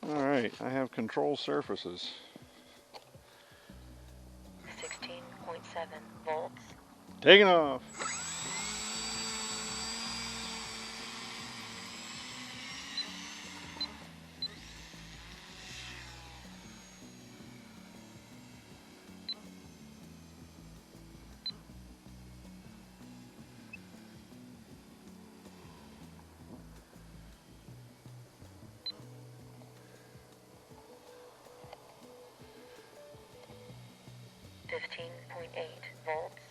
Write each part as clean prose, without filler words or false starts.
Alright, I have control surfaces. 16.7 volts. Taking off. Volts.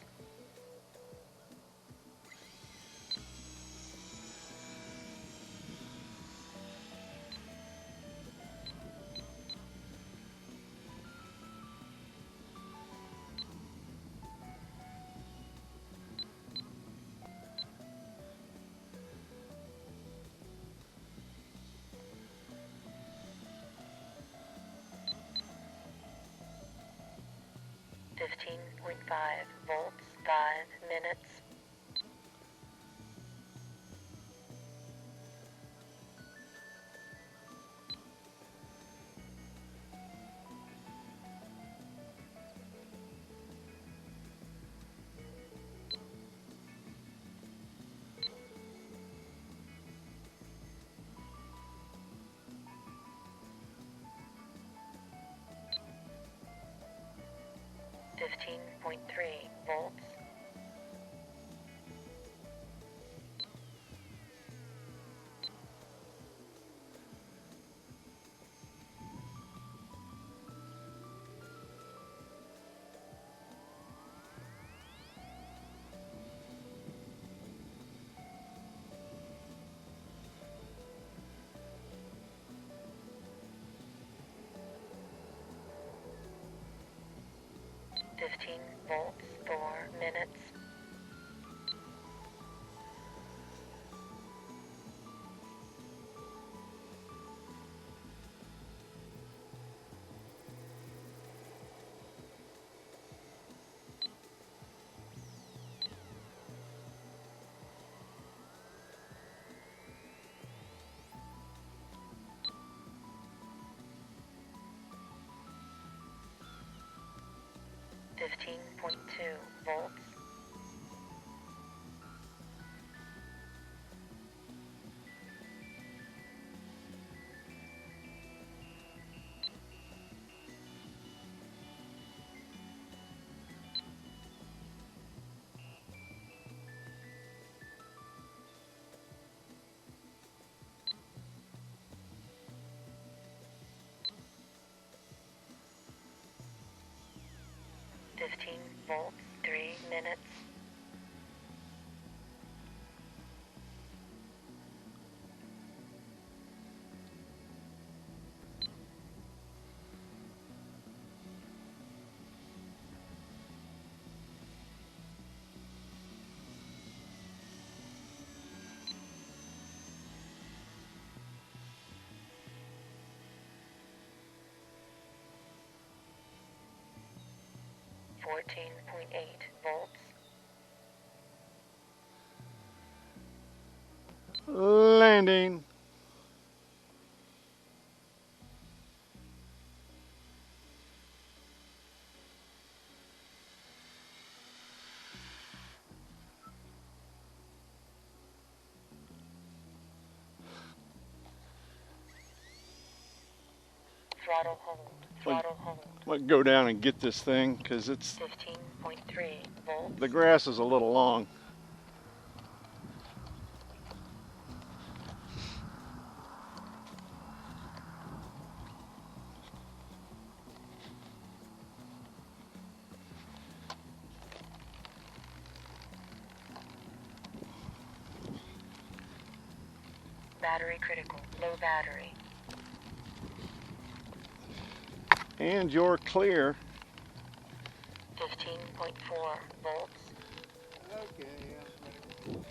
15.5 volts, 5 minutes. 15.3 volts. 15 volts, 4 minutes. 15.2 volts. 15 volts, 3 minutes. 14.8 volts. Landing. Throttle hold. Throttle hold. Let's go down and get this thing because it's 15.3 volts. the grass is a little long. Battery critical. Low battery. And you're clear. 15.4 volts. Okay, I'm ready.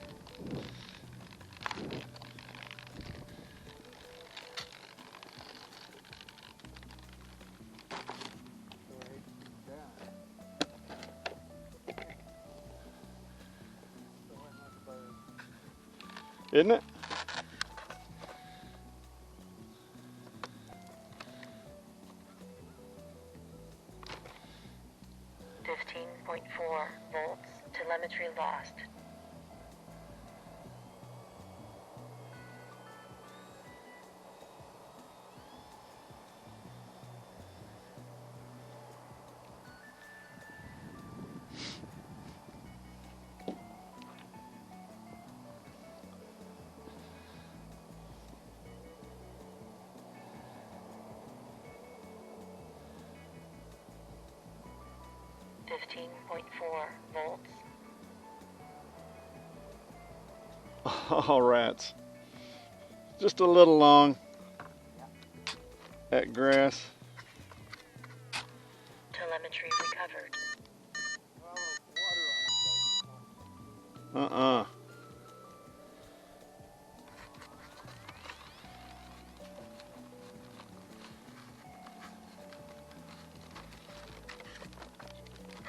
Isn't it? Telemetry lost. .4 volts. Oh, rats. Just a little long. That grass. Telemetry recovered. Well, water on it,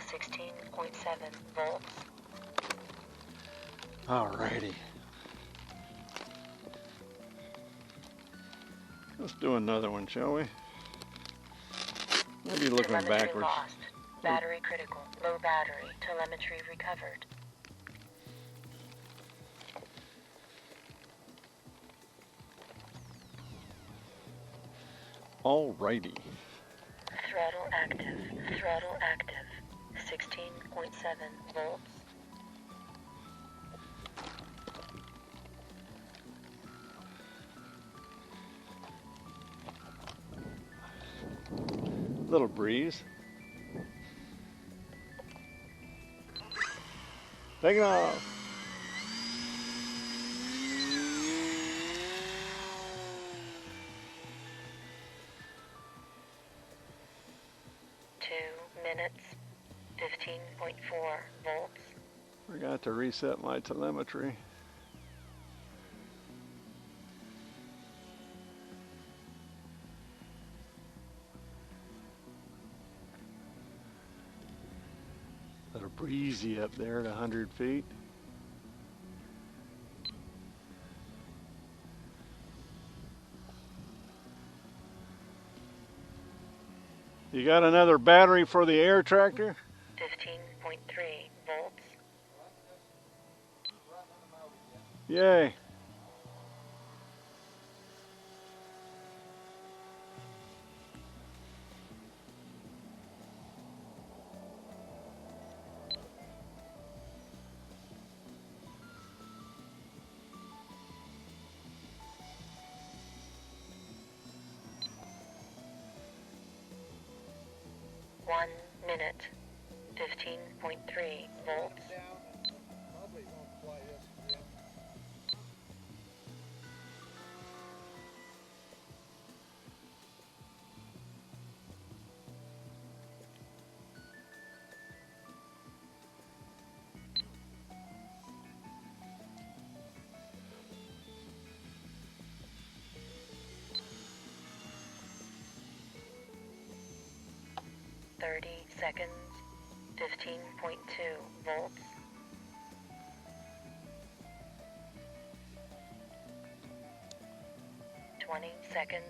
16.7 volts. Alrighty. Let's do another one, shall we? Maybe looking Telemetry backwards. lost. Battery critical. Low battery. Telemetry recovered. Alrighty. Throttle active. Throttle active. 16.7 volts. Little breeze. Take it off. Minutes, 15.4 volts. Forgot to reset my telemetry. A little breezy up there at 100 feet. You got another battery for the air tractor? 15.3 volts. Yay. One minute, 15.3 volts. down. Probably won't fly this again. Seconds, 15.2 volts. 20 seconds.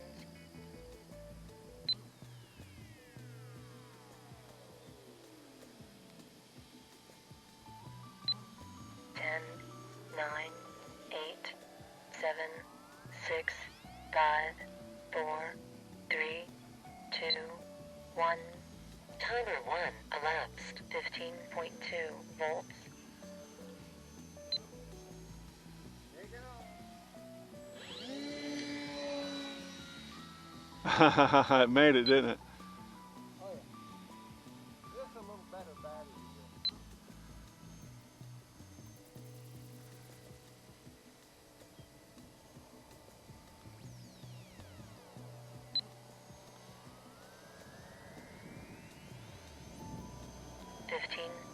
10, 9, 8, 7, 6, 5, 4, 3, 2, 1. Timer 1 elapsed. 15.2 volts. Take it off. It made it, didn't it? Oh yeah. This is a little better battery here.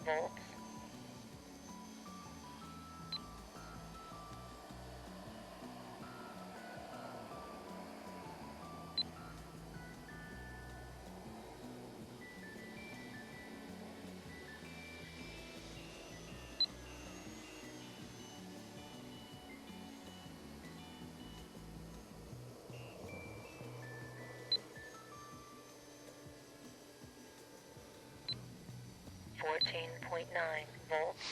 Volts. .9 volts.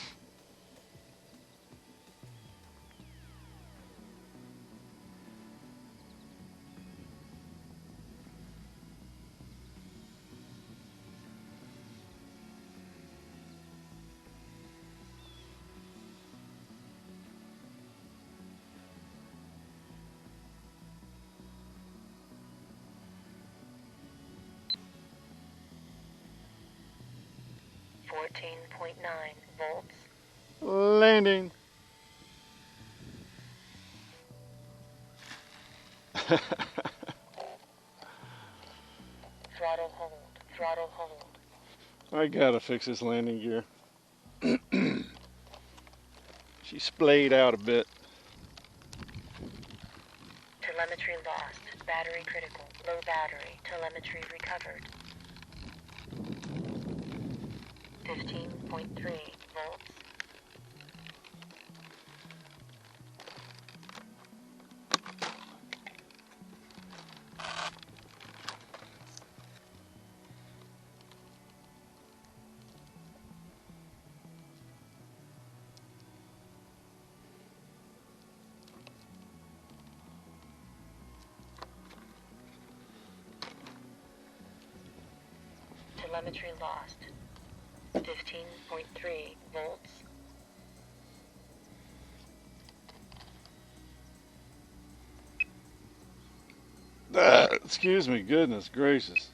14.9 volts. Landing. Throttle hold. Throttle hold. I gotta fix this landing gear. She splayed out a bit. Telemetry lost. Battery critical. Low battery. Telemetry recovered. 15.3 volts. Telemetry lost. 15.3 volts. Excuse me, goodness gracious.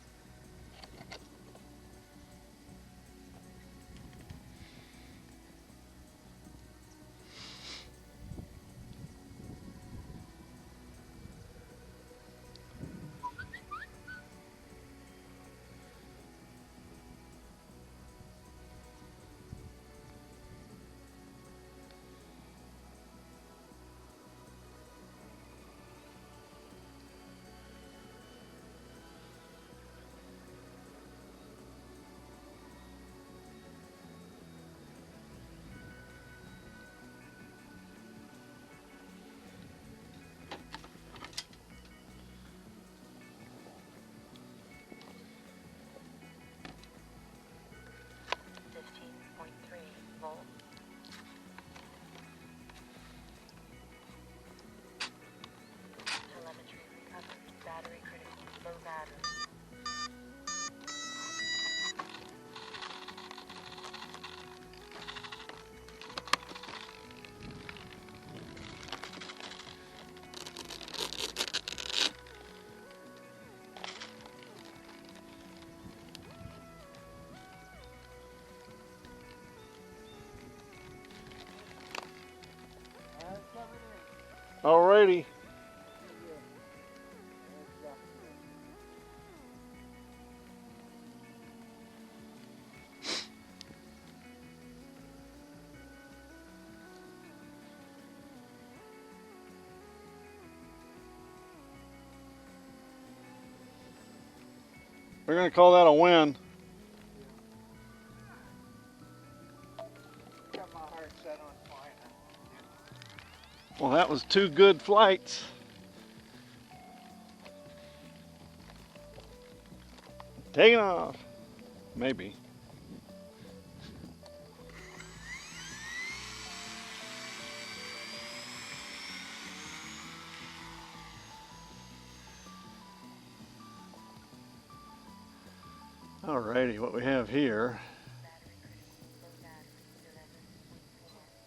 Telemetry recovered. Battery critical. Low battery. Alrighty. We're going to call that a win. Got my heart set on flying. Well, that was 2 good flights. Taking off. Maybe. Alrighty, what we have here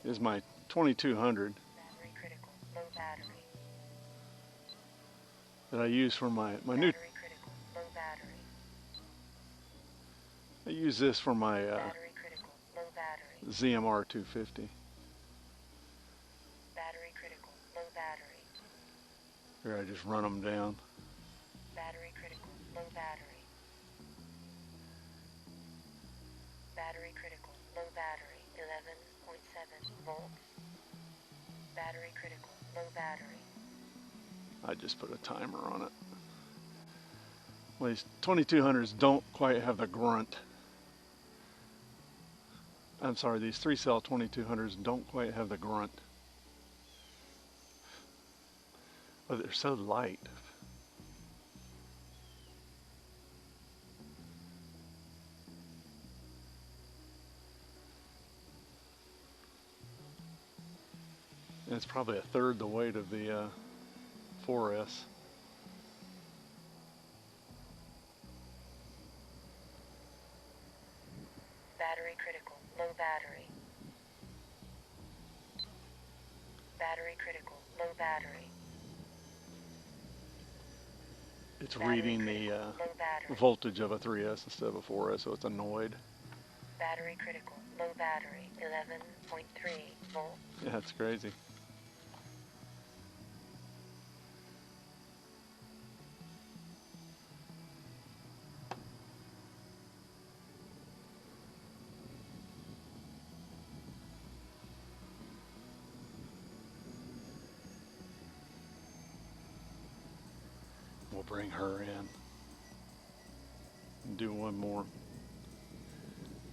is my 2200 Battery critical. Low battery. that I use for my new. Battery critical. Low battery. I use this for my Battery critical. Low battery. ZMR 250. Battery critical. Low battery. Here, I just run them down. Battery critical. Low battery. Battery critical. Low battery. 11.7 volts. Battery critical. Low battery. I just put a timer on it. Well, these 2200s don't quite have the grunt. I'm sorry, these 3-cell 2200s don't quite have the grunt. But they're so light. And it's probably a third the weight of the 4S. Battery critical. Low battery. Battery critical. Low battery. It's Battery reading the critical. Low battery. voltage of a 3S instead of a 4S, so it's annoyed. Battery critical. Low battery. 11.3 volts. Yeah, that's crazy. We'll bring her in and do one more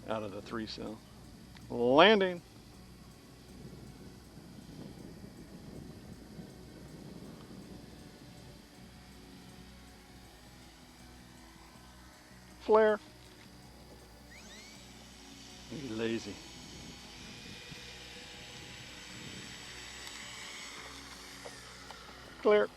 out of the 3-cell. Landing. Flare. You lazy. Clear.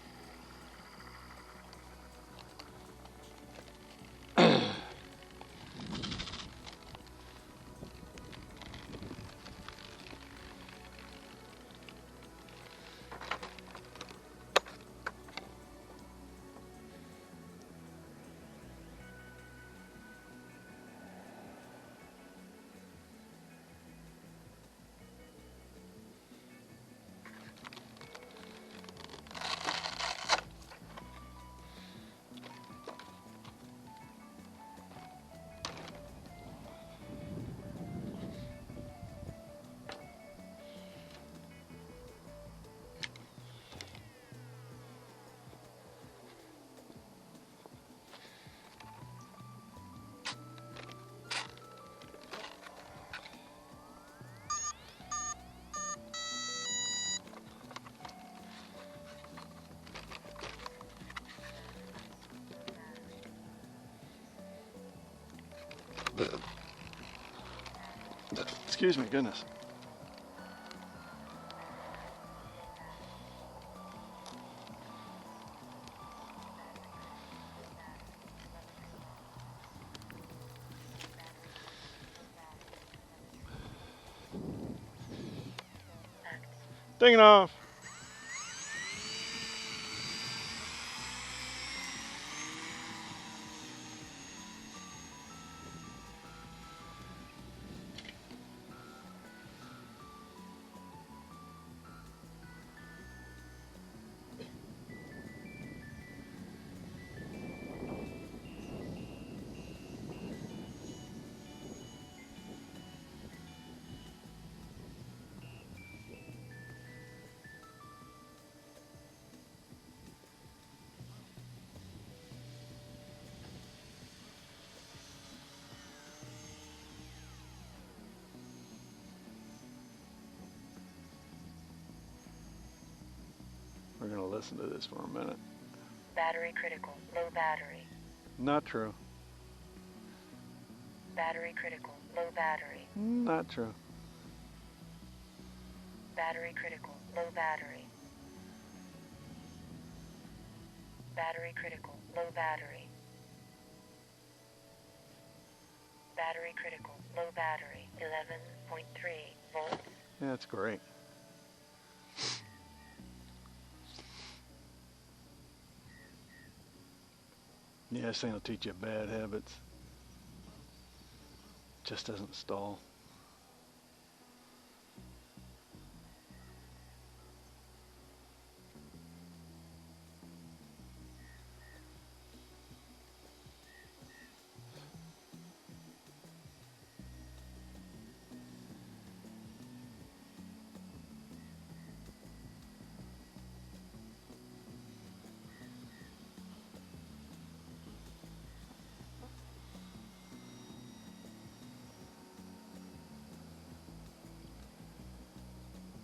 Excuse me, goodness. Ding it off. We're going to listen to this for a minute. Battery critical. Low battery. Not true. Battery critical. Low battery. Not true. Battery critical. Low battery. Battery critical. Low battery. Battery critical. Low battery. 11.3 volts. Yeah, that's great. Yeah, this thing will teach you bad habits. Just doesn't stall.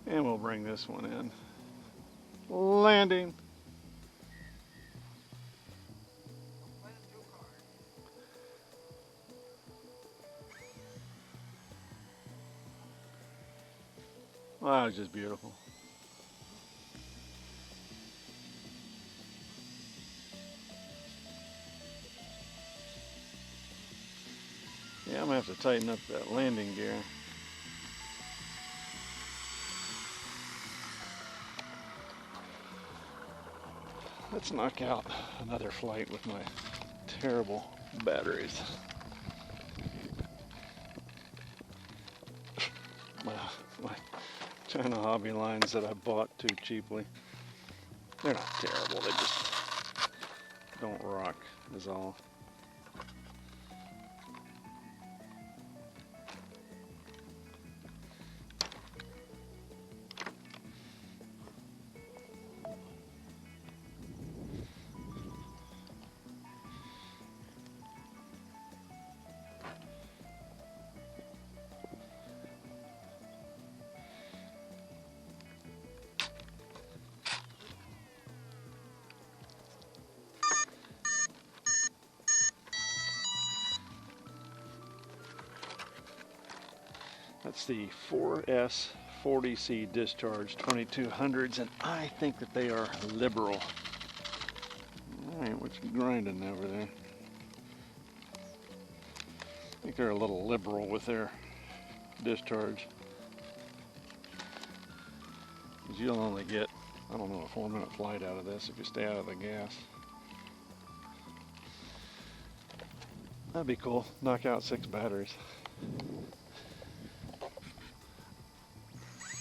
And we'll bring this one in. Landing. Wow, that was just beautiful. Yeah, I'm gonna have to tighten up that landing gear. Let's knock out another flight with my terrible batteries. China hobby lines that I bought too cheaply. They're not terrible, they just don't rock is all. That's the 4S 40C discharge 2200s, and I think that they are liberal. Alright, what's grinding over there? I think they're a little liberal with their discharge. Because you'll only get, I don't know, a 4-minute flight out of this if you stay out of the gas. That'd be cool. Knock out 6 batteries.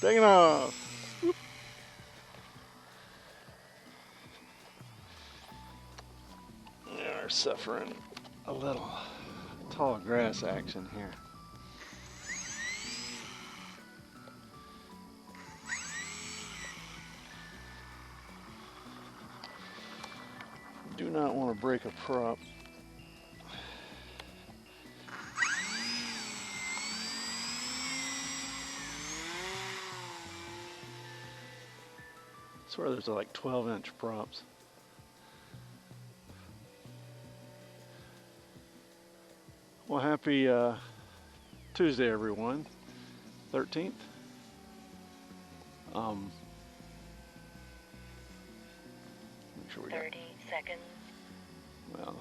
Taking off! Whoop. They're suffering a little tall grass action here. Do not want to break a prop. I swear there's like 12-inch props. Well, happy Tuesday, everyone. 13th. Make sure we got, 30 seconds. well,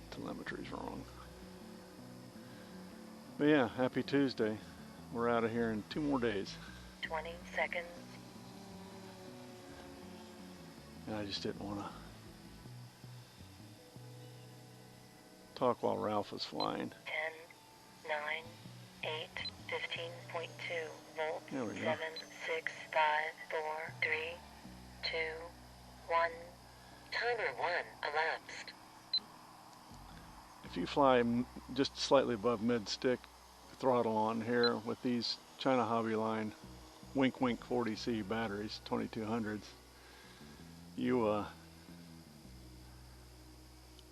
telemetry's wrong. But yeah, happy Tuesday. We're out of here in 2 more days. 20 seconds. And I just didn't want to talk while Ralph was flying. 10, 9, 8, 15.2 volts. There we go. 7, 6, 5, 4, 3, 2, 1. Timer 1 elapsed. If you fly just slightly above mid-stick, throttle on here with these China Hobby Line Wink Wink 40C batteries, 2200s, you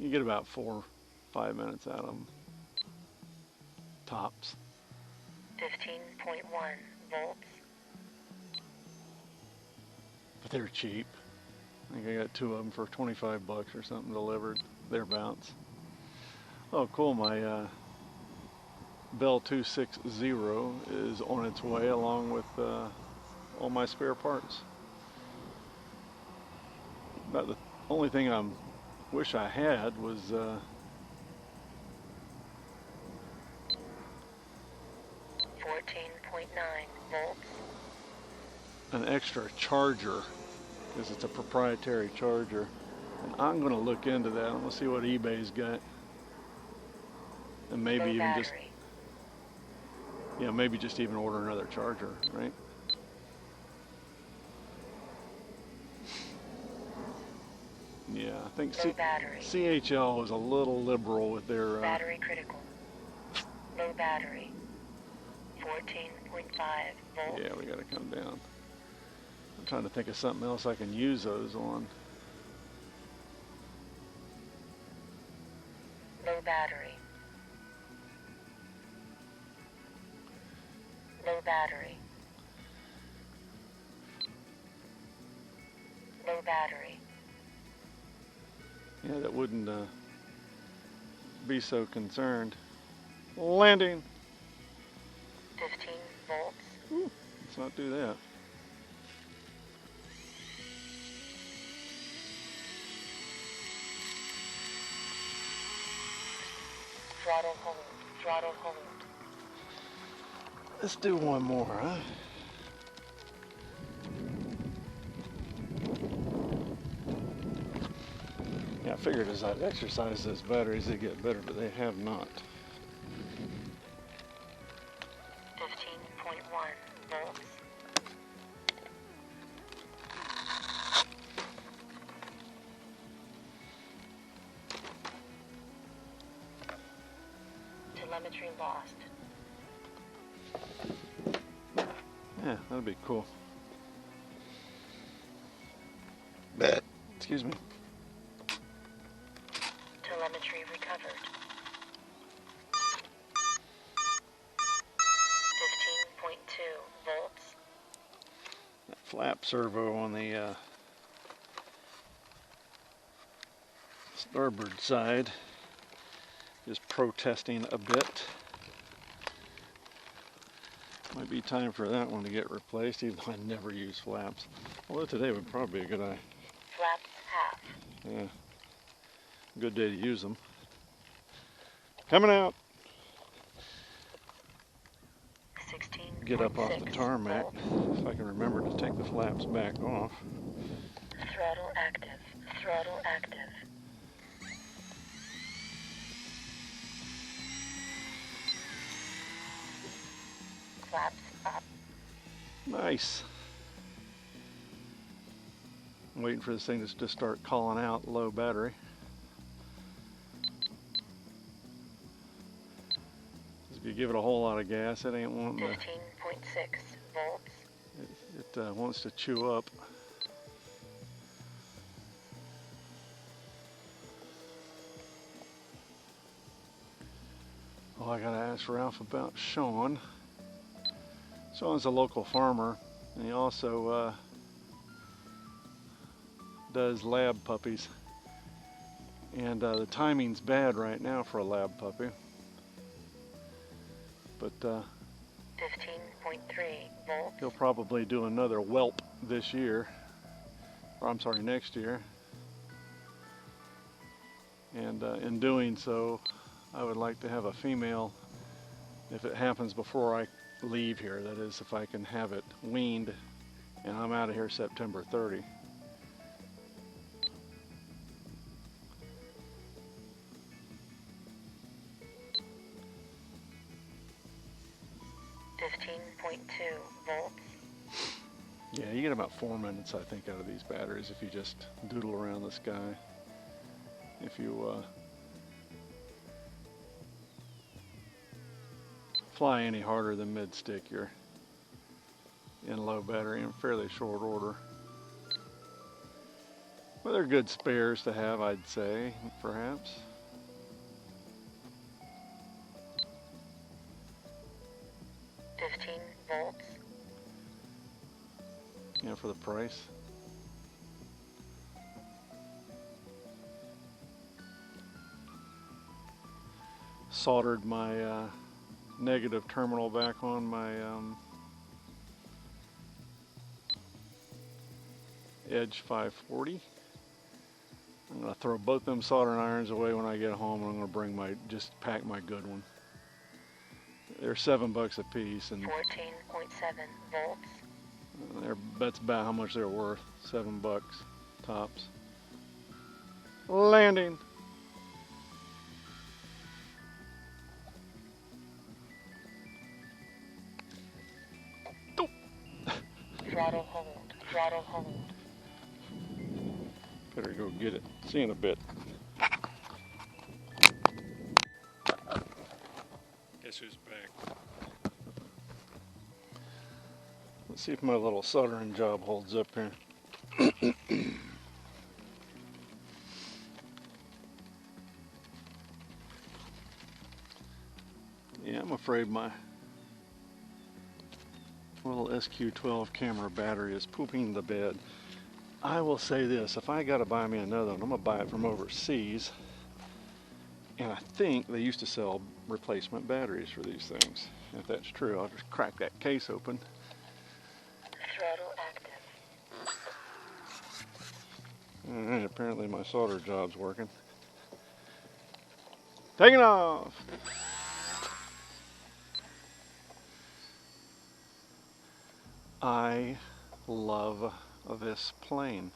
get about 4-5 minutes out of them, tops. 15.1 volts. But they're cheap. I think I got 2 of them for 25 bucks or something delivered, thereabouts. Oh, cool! My Bell 260 is on its way, along with all my spare parts. About the only thing I wish I had was 14.9 volts. an extra charger, because it's a proprietary charger. And I'm going to look into that. I'm going to see what eBay's got, and maybe Low even battery. just, yeah, maybe just even order another charger, right? Yeah, I think Low battery. CHL is a little liberal with their Battery critical. Low battery. 14.5 volts. yeah, we got to come down. I'm trying to think of something else I can use those on. Low battery. Low battery. Low battery. Yeah, that wouldn't be so concerned. Landing. 15 volts. Ooh, let's not do that. Throttle hold. Throttle hold. Let's do one more, huh? Yeah, I figured as I'd exercise those batteries, they'd get better, but they have not. 15.1 volts. Telemetry lost. Yeah, that'd be cool. Excuse me. Telemetry recovered. 15.2 volts. That flap servo on the starboard side is protesting a bit. Might be time for that one to get replaced, even though I never use flaps. Although today would probably be a good idea. Flaps half. Yeah, good day to use them. Coming out. 16.6 Get up off the tarmac, volts. if I can remember to take the flaps back off. Throttle active. Throttle active. Flaps up. Nice. I'm waiting for this thing to just start calling out low battery. If you give it a whole lot of gas, it ain't wanting to. 15.6 volts. It wants to chew up. Oh, I gotta ask Ralph about Sean. Sean's a local farmer, and he also does lab puppies. And the timing's bad right now for a lab puppy. But 15.3 volts. he'll probably do another whelp this year. Or I'm sorry, next year. And in doing so, I would like to have a female, if it happens before I leave here, that is, if I can have it weaned, and I'm out of here September 30. Volts. Yeah, you get about 4 minutes, I think, out of these batteries if you just doodle around the sky. If you fly any harder than mid-stick, you're in low battery in fairly short order. Well, they're good spares to have, I'd say, perhaps. Volts. You know, for the price. Soldered my negative terminal back on my Edge 540. I'm going to throw both them soldering irons away when I get home, and I'm going to bring just pack my good one. They're $7 a piece, and 14.7 volts. That's about how much they're worth. $7 tops. Landing. Throttle hold. Throttle hold. Better go get it. See you in a bit. Guess who's back? Let's see if my little soldering job holds up here. Yeah, I'm afraid my little SQ12 camera battery is pooping the bed. I will say this, if I gotta buy me another one, I'm gonna buy it from overseas. And I think they used to sell replacement batteries for these things. If that's true, I'll just crack that case open. Throttle active. Alright, apparently my solder job's working. Taking off! I love this plane.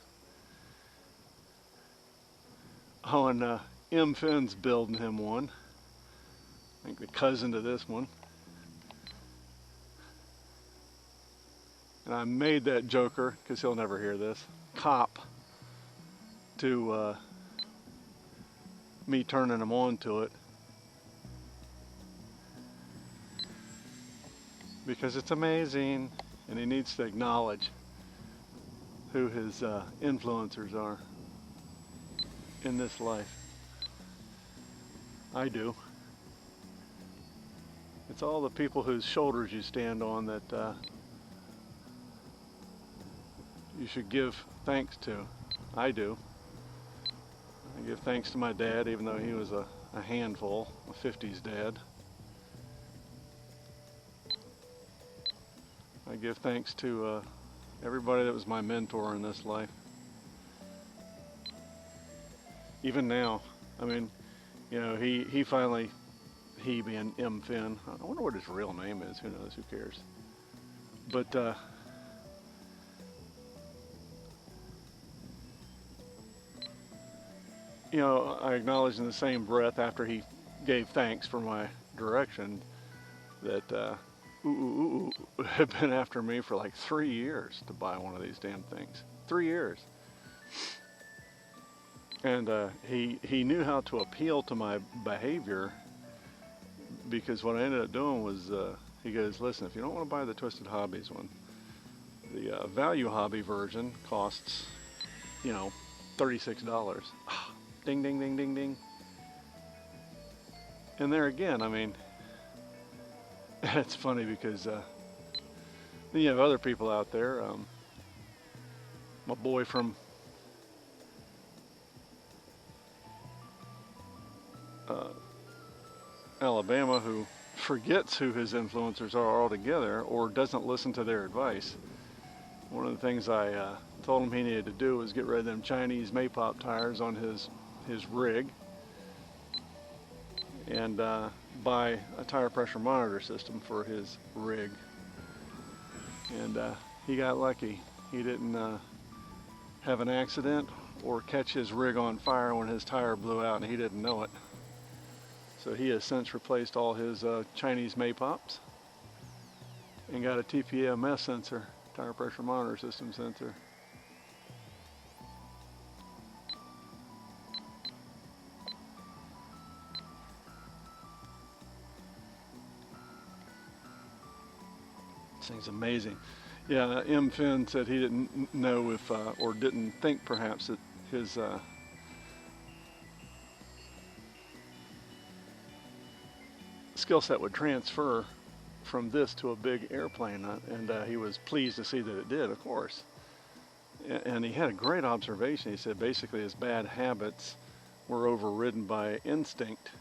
Oh, and M. Finn's building him one. I think the cousin to this one. And I made that joker, because he'll never hear this, cop to me turning him on to it. because it's amazing, and he needs to acknowledge who his influencers are in this life. I do. It's all the people whose shoulders you stand on that you should give thanks to. I do. I give thanks to my dad, even though he was a handful, a 50s dad. I give thanks to everybody that was my mentor in this life. Even now, I mean, you know, he finally, he being M. Finn, I wonder what his real name is, who knows, who cares. But you know, I acknowledge in the same breath after he gave thanks for my direction that had been after me for like 3 years to buy one of these damn things. 3 years. And he knew how to appeal to my behavior, because what I ended up doing was he goes, listen, if you don't want to buy the Twisted Hobbies one, the Value Hobby version costs, you know, $36. Ding, ding, ding, ding, ding. And there again, I mean, it's funny because then you have other people out there. My boy from Alabama, who forgets who his influencers are altogether or doesn't listen to their advice. One of the things I told him he needed to do was get rid of them Chinese Maypop tires on his rig and buy a tire pressure monitor system for his rig. And he got lucky. He didn't have an accident or catch his rig on fire when his tire blew out and he didn't know it. So he has since replaced all his Chinese Maypops and got a TPMS sensor, tire pressure monitor system sensor. This thing's amazing. Yeah, M. Finn said he didn't know if, or didn't think perhaps that his skill set would transfer from this to a big airplane, and he was pleased to see that it did, of course. And he had a great observation. He said basically his bad habits were overridden by instinct,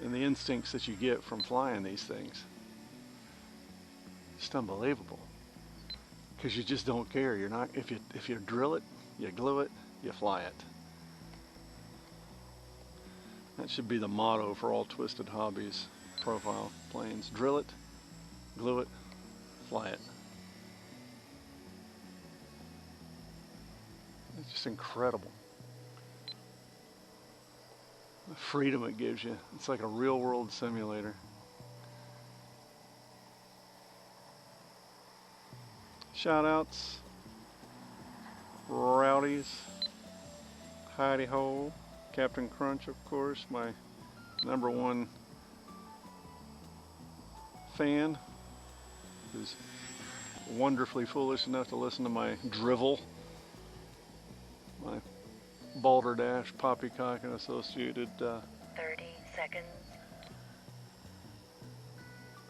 and the instincts that you get from flying these things. Just unbelievable. Because you just don't care. You're not, if you drill it, you glue it, you fly it. That should be the motto for all Twisted Hobbies profile planes. Drill it, glue it, fly it. It's just incredible. The freedom it gives you. It's like a real world simulator. Shout outs, Rowdies, Heidi Ho, Captain Crunch, of course, my #1 fan, who's wonderfully foolish enough to listen to my drivel, my Balderdash, Poppycock, and Associated 30 seconds.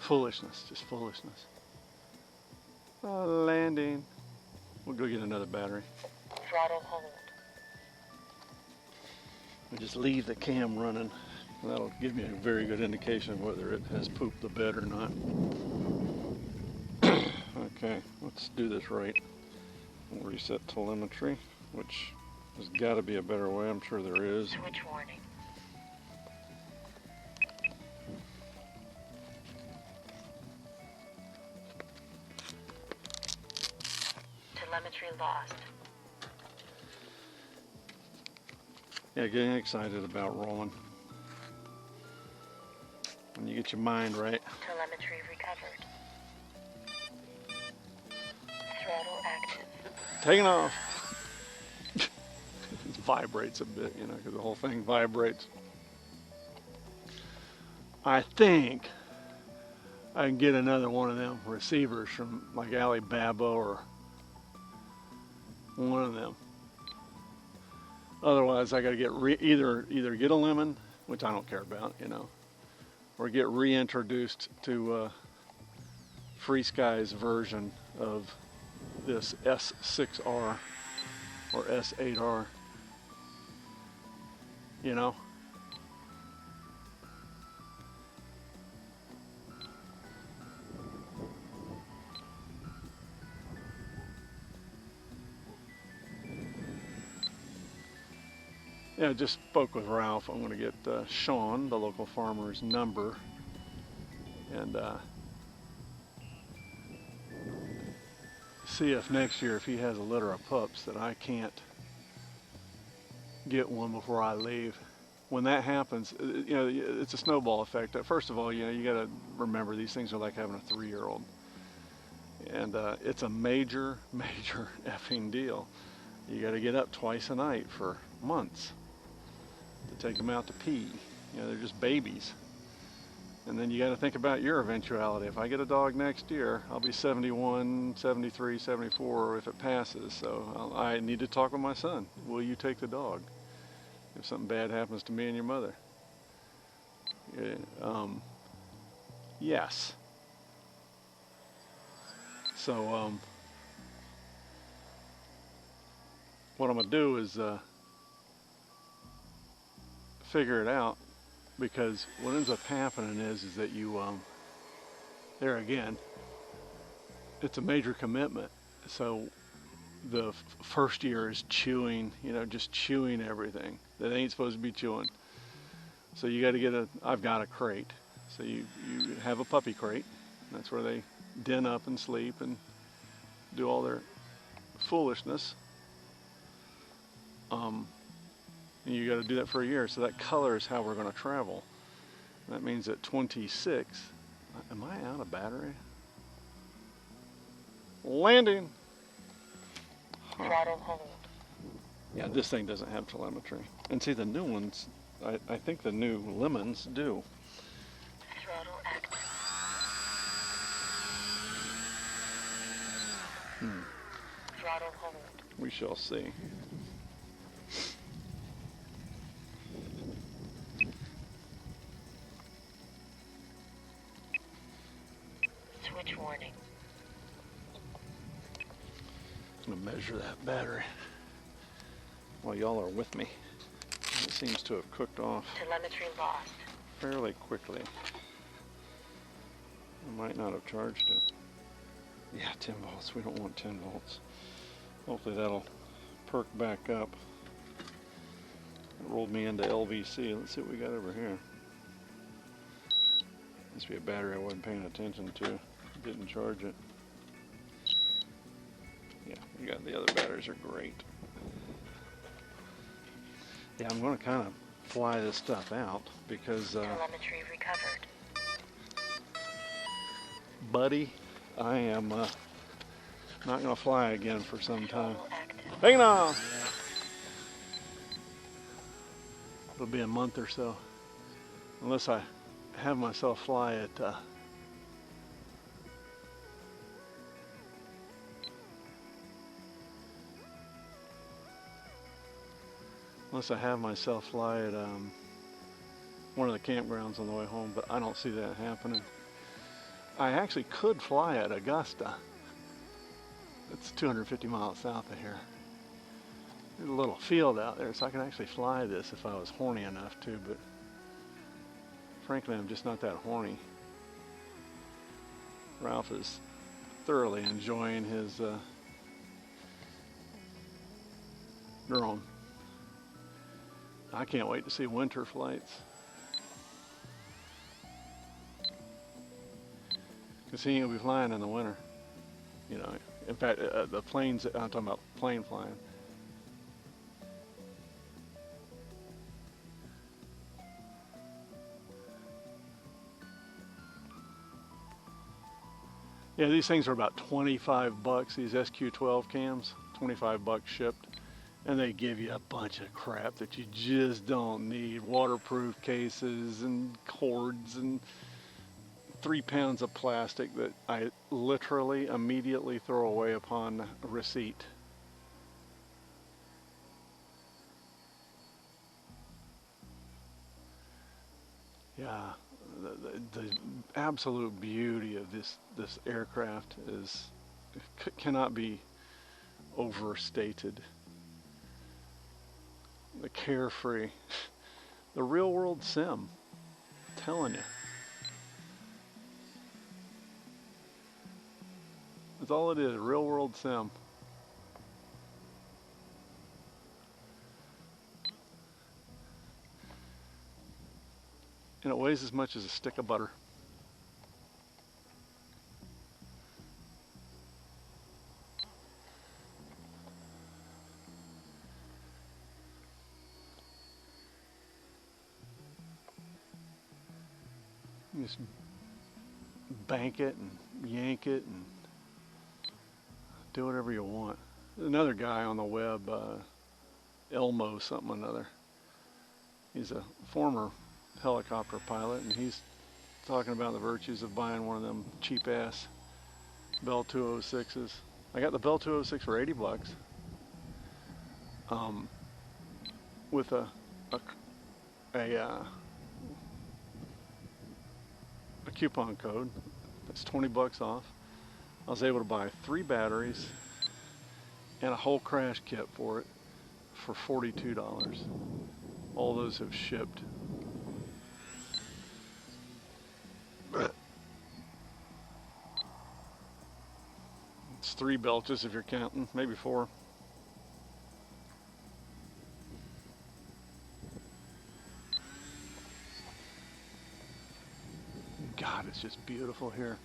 foolishness, just foolishness. Landing. We'll go get another battery. Throttle hold. We just leave the cam running. That'll give me a very good indication of whether it has pooped the bed or not. Okay, let's do this right. We'll reset telemetry, which there's got to be a better way. I'm sure there is. Switch warning. Telemetry lost. Yeah, getting excited about rolling. When you get your mind right. Telemetry recovered. Throttle active. Taking off. It vibrates a bit, you know, because the whole thing vibrates. I think I can get another one of them receivers from like Alibaba or one of them. Otherwise, I got to get either get a lemon, which I don't care about, you know, or get reintroduced to Free Sky's version of this S6R or S8R, you know. Yeah, I just spoke with Ralph. I'm going to get Sean, the local farmer's number, and see if next year, if he has a litter of pups, that I can't get one before I leave. When that happens, you know, it's a snowball effect. First of all, you know, you got to remember these things are like having a 3-year-old, and it's a major effing deal. You got to get up twice a night for months to take them out to pee. You know, they're just babies. And then you got to think about your eventuality. If I get a dog next year, I'll be 71, 73, 74 if it passes. So I need to talk with my son. Will you take the dog if something bad happens to me and your mother? Yes. So what I'm going to do is figure it out, because what ends up happening is that you there again, it's a major commitment. So the first year is chewing, you know, just chewing everything that ain't supposed to be chewing. So you got to get I've got a crate. So you have a puppy crate. That's where they den up and sleep and do all their foolishness. And you got to do that for a year. So that color is how we're going to travel. That means at 26, am I out of battery? Landing. Huh. Throttle hold. Yeah, this thing doesn't have telemetry. And see, the new ones, I think the new lemons do. Throttle active. Throttle hold. We shall see. Switch warning. I'm going to measure that battery while y'all are with me. It seems to have cooked off Telemetry lost. fairly quickly. I might not have charged it. Yeah, 10 volts. We don't want 10 volts. Hopefully that'll perk back up. It rolled me into LVC. Let's see what we got over here. Must be a battery I wasn't paying attention to. Didn't charge it. Yeah, we got the other batteries are great. Yeah, I'm going to kind of fly this stuff out because, Telemetry recovered. buddy, I am not going to fly again for some time. Throttle active. Hang on! It'll be a month or so, unless I have myself fly it. Unless I have myself fly at one of the campgrounds on the way home, but I don't see that happening. I actually could fly at Augusta. It's 250 miles south of here. There's a little field out there, so I can actually fly this if I was horny enough to, but frankly, I'm just not that horny. Ralph is thoroughly enjoying his drone. I can't wait to see winter flights. Because he ain't gonna be flying in the winter. You know, in fact, the planes, I'm talking about plane flying. Yeah, these things are about 25 bucks, these SQ12 cams, 25 bucks shipped. And they give you a bunch of crap that you just don't need. Waterproof cases and cords and 3 pounds of plastic that I literally immediately throw away upon receipt. Yeah, the absolute beauty of this aircraft is cannot be overstated. The carefree, the real world sim, I'm telling you. That's all it is, real world sim. And it weighs as much as a stick of butter. You just bank it and yank it and do whatever you want. There's another guy on the web, Elmo something or another. He's a former helicopter pilot, and he's talking about the virtues of buying one of them cheap ass Bell 206s. I got the Bell 206 for 80 bucks. With a coupon code. That's 20 bucks off. I was able to buy 3 batteries and a whole crash kit for it for $42. All those have shipped. It's 3 belches if you're counting, maybe 4. God, it's just beautiful here.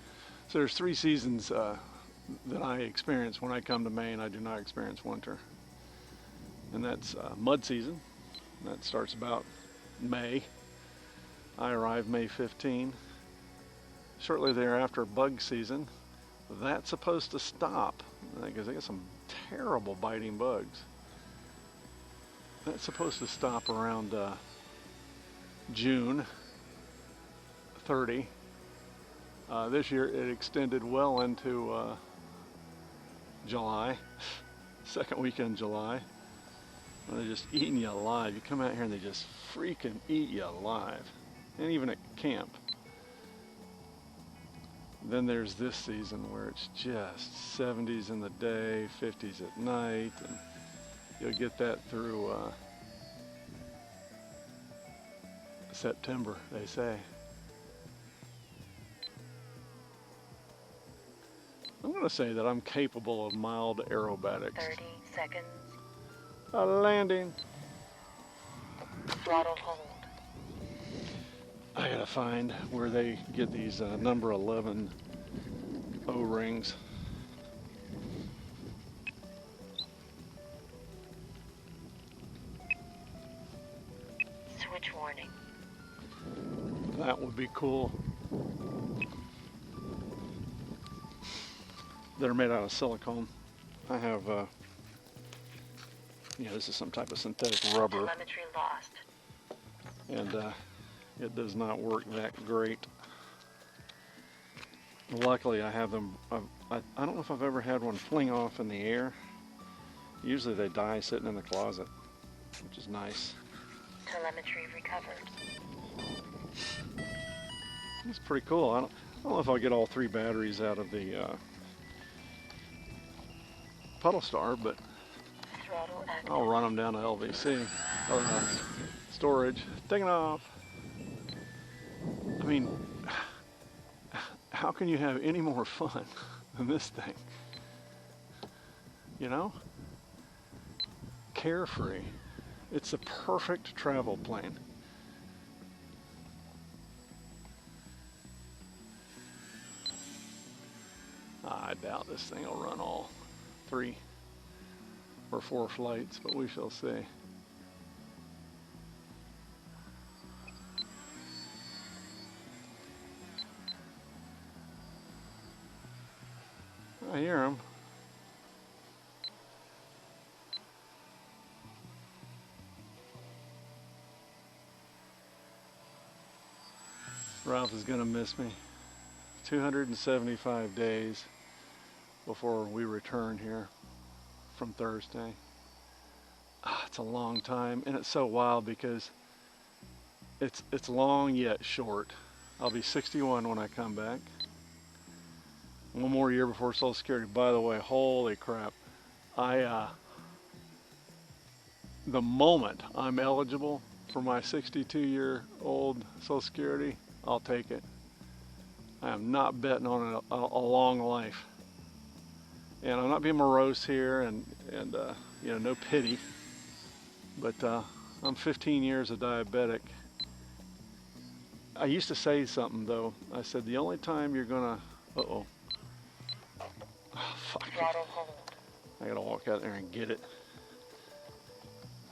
So there's 3 seasons that I experience when I come to Maine. I do not experience winter. And that's mud season. That starts about May. I arrive May 15. Shortly thereafter, bug season. That's supposed to stop because I get some terrible biting bugs. That's supposed to stop around June 30. This year it extended well into July, second weekend in July. They're just eating you alive. You come out here and they just freaking eat you alive. And even at camp. Then there's this season where it's just 70s in the day, 50s at night, and you'll get that through September, they say. I'm going to say that I'm capable of mild aerobatics. 30 seconds. A landing. Throttle hold. I gotta find where they get these number 11 O-rings. Switch warning. That would be cool. They're made out of silicone. I have, this is some type of synthetic rubber. Telemetry lost. And it does not work that great. Luckily, I have them. I don't know if I've ever had one fling off in the air. Usually they die sitting in the closet, which is nice. Telemetry recovered. It's pretty cool. I don't know if I'll get all 3 batteries out of the Puddle Star, but Throttle active. I'll run them down to LVC or storage. Taking off. I mean, how can you have any more fun than this thing? You know? Carefree. It's the perfect travel plane. I doubt this thing will run all 3 or 4 flights, but we shall see. I hear him. Ralph is gonna miss me. 275 days before we return here from Thursday. It's a long time, and it's so wild because it's long yet short. I'll be 61 when I come back. One more year before Social Security. By the way, holy crap. The moment I'm eligible for my 62-year-old Social Security, I'll take it. I am not betting on a long life. And I'm not being morose here, and you know, no pity. But I'm 15 years a diabetic. I used to say something though. I said the only time you're gonna, oh, fuck it. Throttle hold. I gotta walk out there and get it.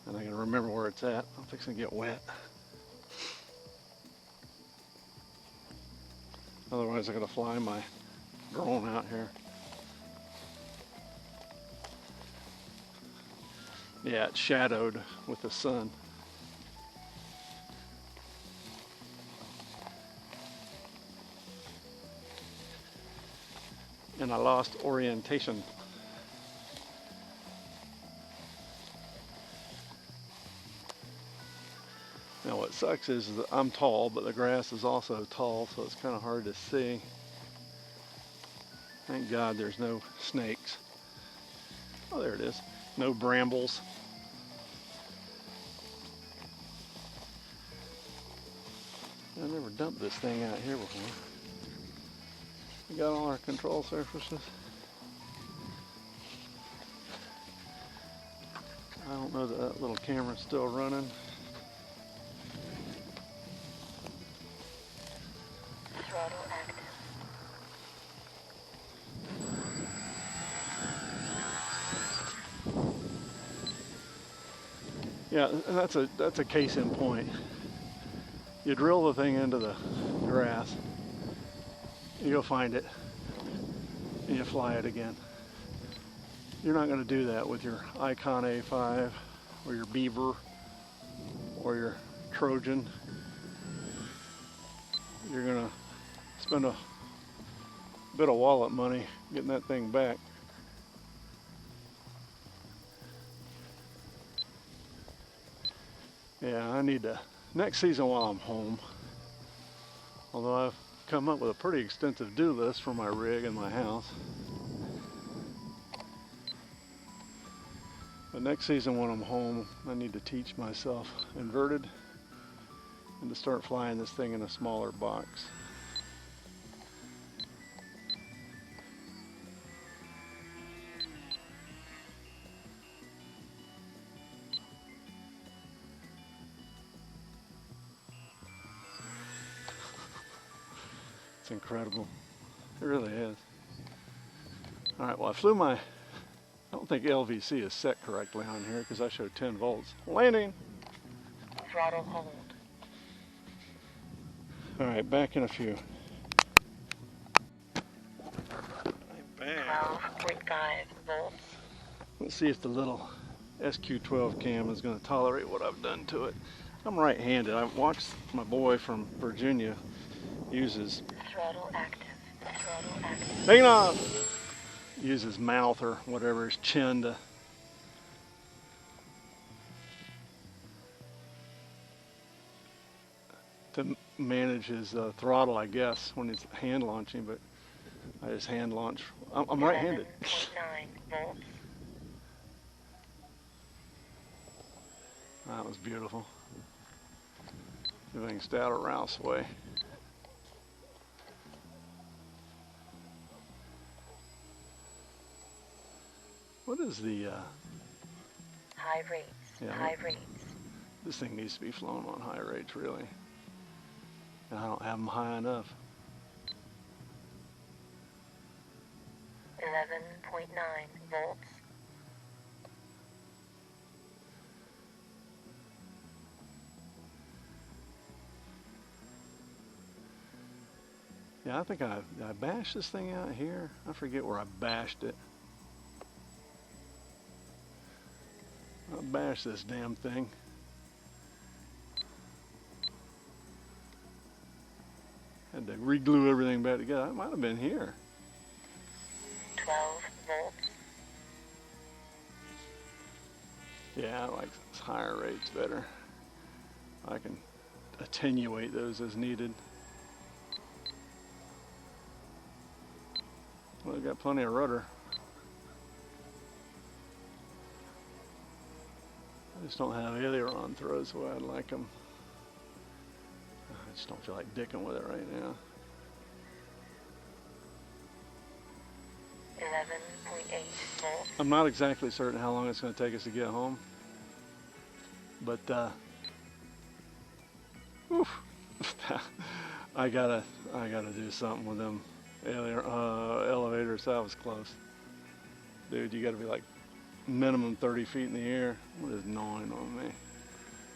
And I gotta remember where it's at. I'm fixing to get wet. Otherwise I gotta fly my drone out here. Yeah, it's shadowed with the sun. And I lost orientation. Now what sucks is that I'm tall, but the grass is also tall, so it's kind of hard to see. Thank God there's no snakes. Oh, there it is. No brambles. I never dumped this thing out here before. We got all our control surfaces. I don't know that that little camera's still running. Throttle active. Yeah, and that's a case in point. You drill the thing into the grass, you go find it, and you fly it again. You're not going to do that with your Icon A5 or your Beaver or your Trojan. You're going to spend a bit of wallet money getting that thing back. Yeah, I need to, next season while I'm home, although I've come up with a pretty extensive do list for my rig and my house. But next season when I'm home, I need to teach myself inverted and to start flying this thing in a smaller box. It's incredible. It really is. All right, well, I don't think LVC is set correctly on here because I showed 10 volts. Landing. Throttle hold. All right, back in a few. Back. 12.5 volts. Let's see if the little SQ12 cam is going to tolerate what I've done to it. I'm right-handed. I watched my boy from Virginia uses Throttle active. Throttle active. hang on. Use his mouth or whatever, his chin to manage his throttle, I guess, when he's hand launching, but I just hand launch. I'm right-handed. 11.9 volts. That was beautiful. See if I can stay out of Ralph's way. What is the, High rates. Yeah. High rates. this thing needs to be flown on high rates, really. And I don't have them high enough. 11.9 volts. Yeah, I think I bashed this thing out here. I forget where I bashed it. I bashed this damn thing. Had had to re-glue everything back together. That might have been here. 12 volts. Yeah, I like higher rates better. I can attenuate those as needed. Well, we've got plenty of rudder. I just don't have aileron throws the way I'd like them. I just don't feel like dicking with it right now. 11.8 volts. I'm not exactly certain how long it's going to take us to get home, but oof, I gotta do something with them elevators. That was close, dude. You got to be like minimum 30 feet in the air. What is gnawing on me?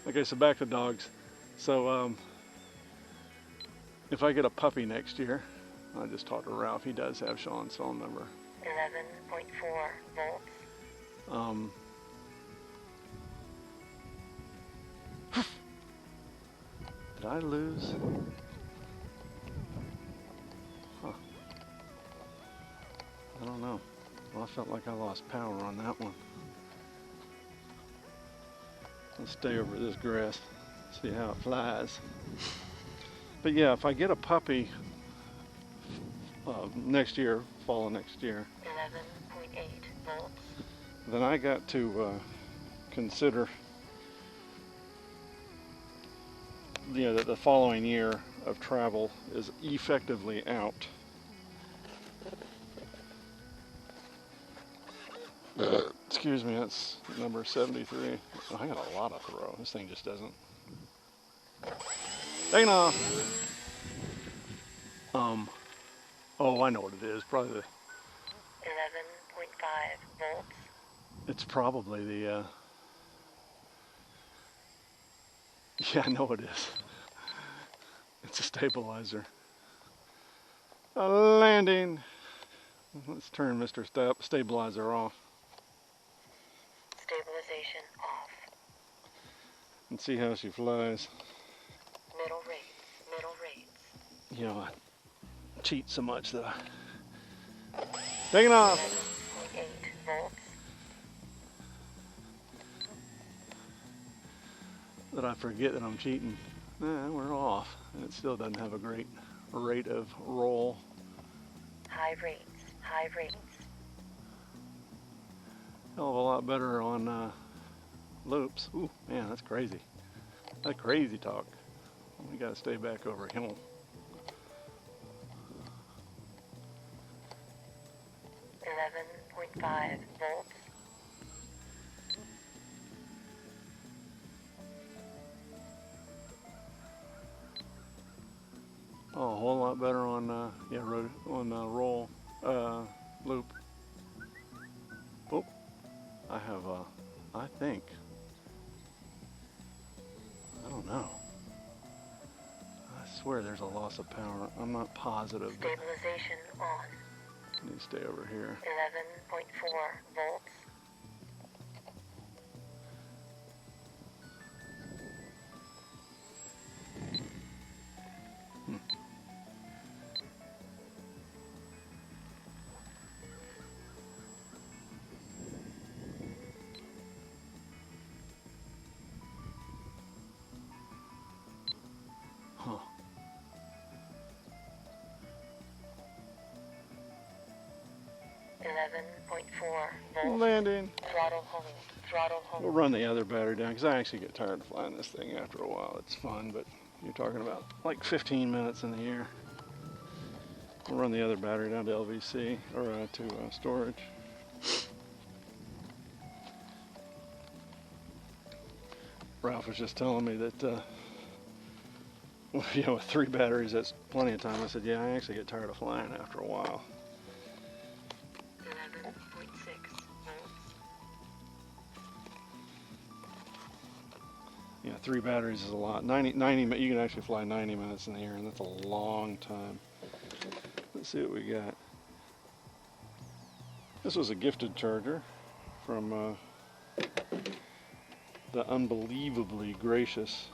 Okay, so back to dogs. So if I get a puppy next year, I just talked to Ralph. He does have Sean's phone number. 11.4 volts. Did I lose? Huh. I don't know. Well, I felt like I lost power on that one. Let's stay over this grass, see how it flies. But yeah, if I get a puppy next year, fall of next year, 11.8 volts. then I got to consider, that the following year of travel is effectively out. Excuse me, that's number 73. Oh, I got a lot of throw. This thing just doesn't. Taking off. Oh, I know what it is. Probably 11.5 volts. it's probably the, yeah, I know it is. It's a stabilizer. A landing. Let's turn Mr. Stabilizer off Stabilization off. and see how she flies. Middle rates. Middle rates. You know, I cheat so much that I... Taking off! 11.8 volts. That I forget that I'm cheating. We're off. And it still doesn't have a great rate of roll. High rates. High rates. Hell of a lot better on loops. Ooh, man, that's crazy. That's crazy talk. We gotta stay back over hill. .5 volts. Oh, a whole lot better on roll loop. Oh, I have I think. I don't know. I swear there's a loss of power. I'm not positive. Stabilization on. Let me stay over here. 11.4 volts. Huh. .4 Landing. Throttle hold. Throttle hold. We'll run the other battery down because I actually get tired of flying this thing after a while. It's fun, but you're talking about like 15 minutes in the air. We'll run the other battery down to LVC or to storage. Ralph was just telling me that, with 3 batteries, that's plenty of time. I said, yeah, I actually get tired of flying after a while. 11.6 volts. Yeah, 3 batteries is a lot. 90, you can actually fly 90 minutes in the air, and that's a long time. Let's see what we got. This was a gifted charger from the unbelievably gracious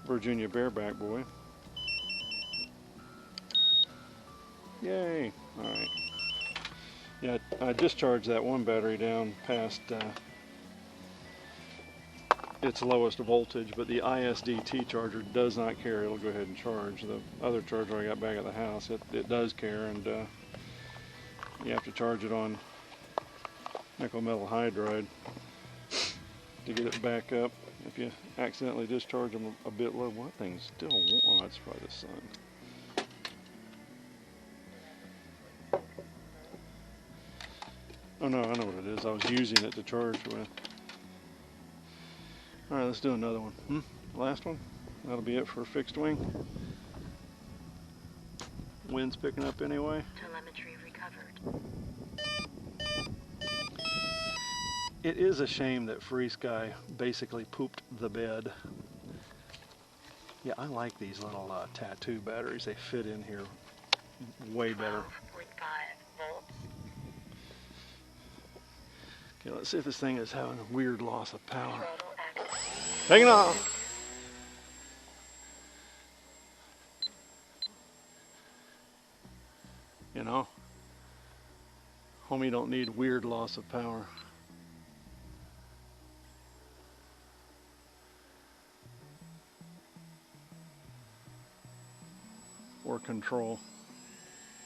Virginia bareback boy. Yay! Alright. Yeah, I discharged that one battery down past its lowest voltage, but the ISDT charger does not care. It'll go ahead and charge. The other charger I got back at the house, it does care, and you have to charge it on nickel metal hydride to get it back up. If you accidentally discharge them a bit low, what thing's still warm? Oh, that's probably the sun. Oh no, I know what it is. I was using it to charge with. Alright, let's do another one. Last one. That'll be it for fixed wing. Wind's picking up anyway. Telemetry recovered. It is a shame that Free Sky basically pooped the bed. Yeah, I like these little tattoo batteries. They fit in here way better. 12.5 volts. Okay, let's see if this thing is having a weird loss of power. Throttle active. Taking off! You know, homie don't need weird loss of power. Or control.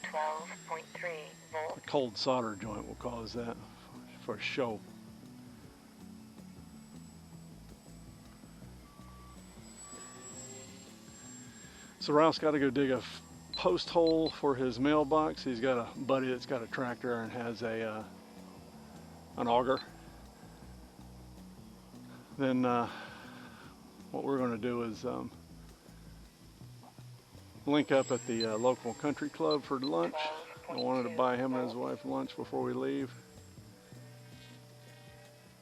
12.3 volts. A cold solder joint will cause that for show. So Ralph's got to go dig a post hole for his mailbox. He's got a buddy that's got a tractor and has a an auger. Then what we're going to do is link up at the local country club for lunch. I wanted to buy him and his wife lunch before we leave.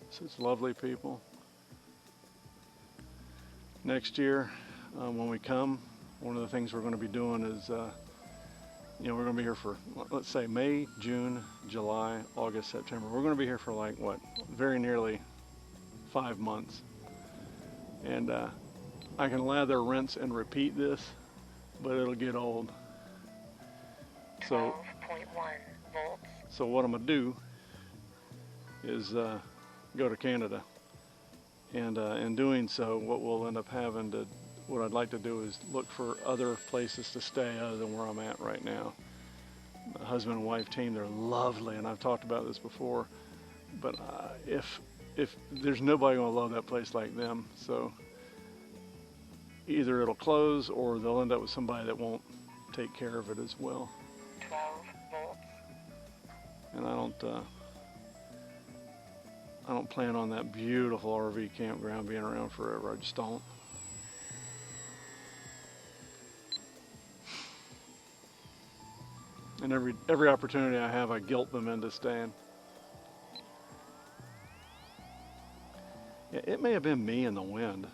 Such lovely people. Next year, when we come, one of the things we're going to be doing is, you know, we're going to be here for, let's say, May, June, July, August, September. We're going to be here for like, what, very nearly 5 months. And I can lather, rinse, and repeat this, but it'll get old. So, 12.1 volts. so what I'm going to do is go to Canada. And in doing so, what we'll end up having to, what I'd like to do is look for other places to stay other than where I'm at right now. The husband and wife team, they're lovely, and I've talked about this before, but if there's nobody going to love that place like them, so either it'll close or they'll end up with somebody that won't take care of it as well. 12 volts. And I don't plan on that beautiful RV campground being around forever. I just don't. And every opportunity I have, I guilt them into staying. Yeah, it may have been me and the wind,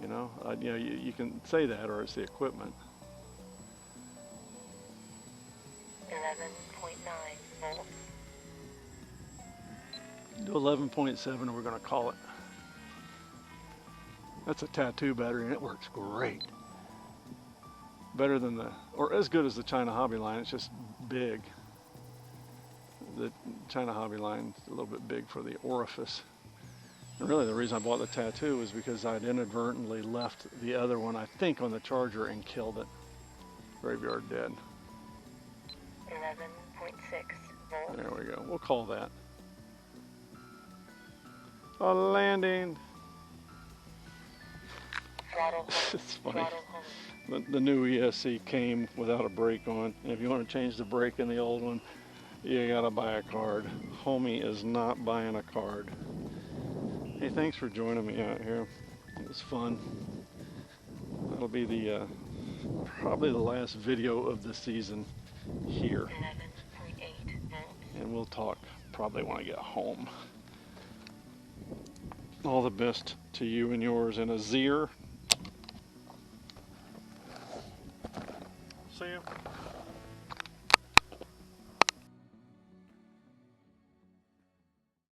you know. You know, you can say that, or it's the equipment. 11.9 volts. Do 11.7, and we're going to call it. That's a tattoo battery, and it works great. Better than or as good as the China Hobby line. It's just big. The China Hobby line is a little bit big for the orifice. And really the reason I bought the tattoo was because I'd inadvertently left the other one, I think, on the charger and killed it. Graveyard dead. 11.6 volts. There we go. We'll call that a landing. Throttle home. It's funny. Throttle home. The new ESC came without a brake on. And if you want to change the brake in the old one, you gotta buy a card. Homie is not buying a card. Hey, thanks for joining me out here. It was fun. That'll be the probably the last video of the season here. 11.8 volts. And we'll talk probably when I get home. All the best to you and yours, and Azir,